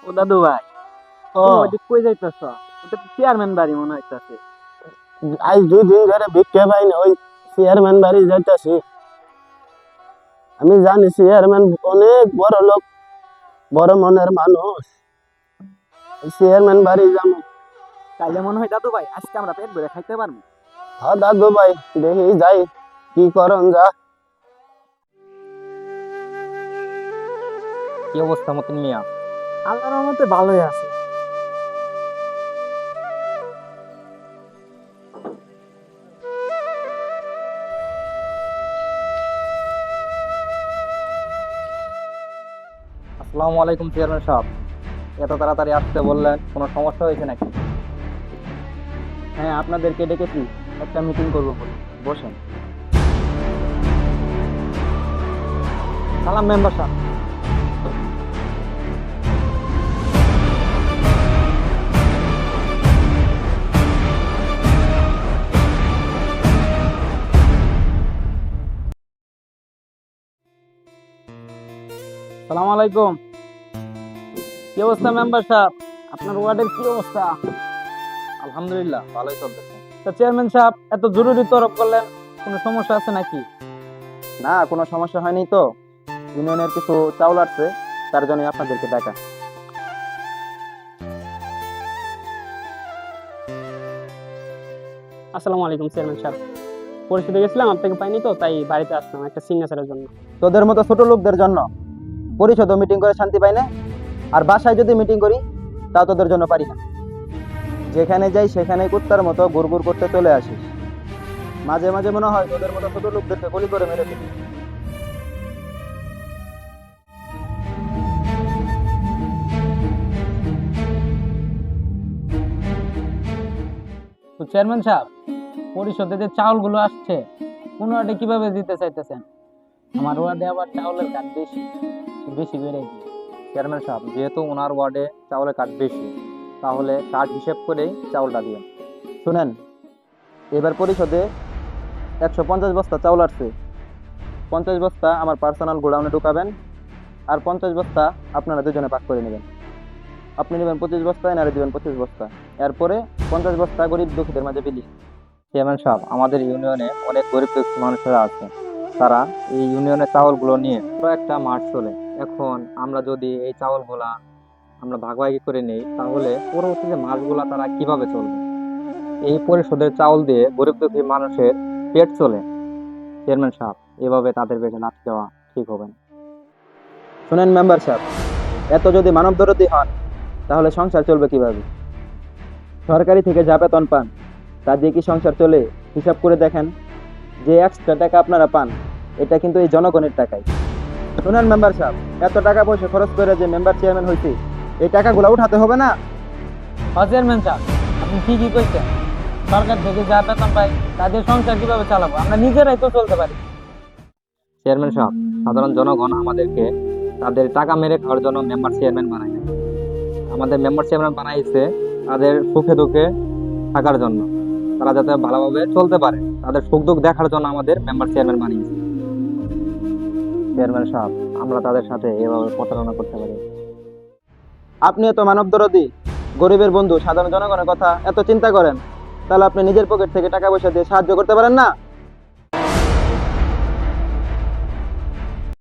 ও দাদু ভাই, ও তুমি ওদিক কই যাইতেছ? ওটা তো চেয়ারম্যান বাড়ি মনে হইতাছে। আজ 2 দিন ধরে ভিক্ষা পাই না, ওই চেয়ারম্যান বাড়ি যাইতাছি। আমি জানি চেয়ারম্যান অনেক বড় লোক, বড় মনের মানুষ। চেয়ারম্যান বাড়ি যাবো। তাইলে মনে হয় দাদু ভাই আজকে আমরা পেট ভরে খাইতে পারবো। হ্যাঁ দাদু ভাই, দেখি যাই কি করন যা। কি অবস্থা মতিন মিয়া? আল্লাহর রহমতে ভালোই আছে। আসসালামু আলাইকুম চেয়ারম্যান সাহেব, এত তাড়াতাড়ি আসতে বললেন, কোনো সমস্যা হয়েছে নাকি? হ্যাঁ, আপনাদেরকে ডেকেছি, একটা মিটিং করবো বলে। বসেন। সালাম মেম্বার সাহেব। সালাম আলাইকুম। কি অবস্থা মেম্বার সাহেব? আপনার ওয়ার্ডের কি অবস্থা? আলহামদুলিল্লাহ ভালোই চলতেছে। তা চেয়ারম্যান সাহেব এত জরুরি তরফ করলেন, কোনো সমস্যা আছে নাকি? না, কোনো সমস্যা হয়নি তো। ইউনিয়নের কিছু চাউল আসছে, তার জন্য আপনাদেরকে ডাকা। আসসালামু আলাইকুম চেয়ারম্যান সাহেব, পরিচিত গেছিলাম, আপনাকে পাইনি তো, তাই বাড়িতে আসলাম একটা সিগনেচারের জন্য। তোদের মতো ছোট লোকদের জন্য পরিষদ মিটিং করে শান্তি পাই না, আর বাসায় যদি মিটিং করি তা তোদের জন্য পারি না। যেখানে যাই সেখানে কুত্তার মতো গুড় করতে চলে আসিস। মাঝে মাঝে মনে হয় তোদের মতো ছোট লোকদেরকে গুলি করে মেরে ফেলি। তো চেয়ারম্যান সাহেব, পরিষদে যে চাউলগুলো আসছে কোন ওয়ার্ডে কিভাবে দিতে চাইতেছেন? আমার ওয়ার্ডে আবার চাউলের কাঠ বেশি, বেশি বেড়ে গিয়ে। চেয়ারম্যান সাহেব, যেহেতু ওনার ওয়ার্ডে চাউলের কাঠ বেশি, তাহলে কাঠ হিসেব করেই চাউলটা দিবেন। শুনেন, এবার পরিষদে 150 বস্তা চাউল আসছে। 50 বস্তা আমার পার্সোনাল গোডাউনে ঢুকাবেন, আর 50 বস্তা আপনারা দুজনে ভাগ করে নেবেন। আপনি নেবেন 25 বস্তা, এনারে দিবেন 25 বস্তা। এরপরে 50 বস্তা গরিব দুঃখীদের মাঝে বিলিয়ে। চেয়ারম্যান সাহেব, আমাদের ইউনিয়নে অনেক গরিব দুঃখী মানুষেরা আছে, তারা এই ইউনিয়নের চাউলগুলো নিয়ে পুরো একটা মাঠ চলে। এখন আমরা যদি এই চাউলগুলা আমরা ভাগাভাগি করে নেই, তাহলে পরবর্তীতে মাসগুলা তারা কিভাবে চলবে? এই পরিষদের চাউল দিয়ে গরিব দুঃখী মানুষের পেট চলে। চেয়ারম্যান সাহেব, এভাবে তাদের পেটে লাথি দেওয়া ঠিক হবে না। শুনেন মেম্বার সাহেব, এত যদি মানবদরদি হন তাহলে সংসার চলবে কিভাবে? সরকারি থেকে যা বেতন পান তা দিয়ে কি সংসার চলে? হিসাব করে দেখেন, যে এক্সট্রা টাকা আপনারা পান এটা কিন্তু এই জনগণের টাকাই। শুনেন মেম্বার সাহেব, এত টাকা পয়সা খরচ করে যে মেম্বার চেয়ারম্যান হয়েছে, এই টাকাগুলো উঠাতে হবে না? চেয়ারম্যান সাহেব, আপনি ঠিকই কইছেন, সরকার থেকে যা বেতন পাই তাদের সংসার কিভাবে চালাবো? আমরা নিজেরাই তো চলতে পারি। চেয়ারম্যান সাহেব, সাধারণ জনগণ আমাদেরকে তাদের টাকা মেরে খাওয়ার জন্য মেম্বার চেয়ারম্যান বানায় না। আমাদের মেম্বার চেয়ারম্যান বানাইছে তাদের সুখে দুঃখে থাকার জন্য, তারা যাতে ভালোভাবে চলতে পারে, তাদের সুখ দুঃখ দেখার জন্য আমাদের মেম্বার চেয়ারম্যান বানিয়েছে। চেয়ারম্যান সাহেব, আমরা তাদের সাথে এভাবে প্রতারণা করতে পারি? আপনি এত মানবদরদি, গরিবের বন্ধু, সাধারণ জনগণের কথা এত চিন্তা করেন, তাহলে আপনি নিজের পকেট থেকে টাকা পয়সা দিয়ে সাহায্য করতে পারেন না?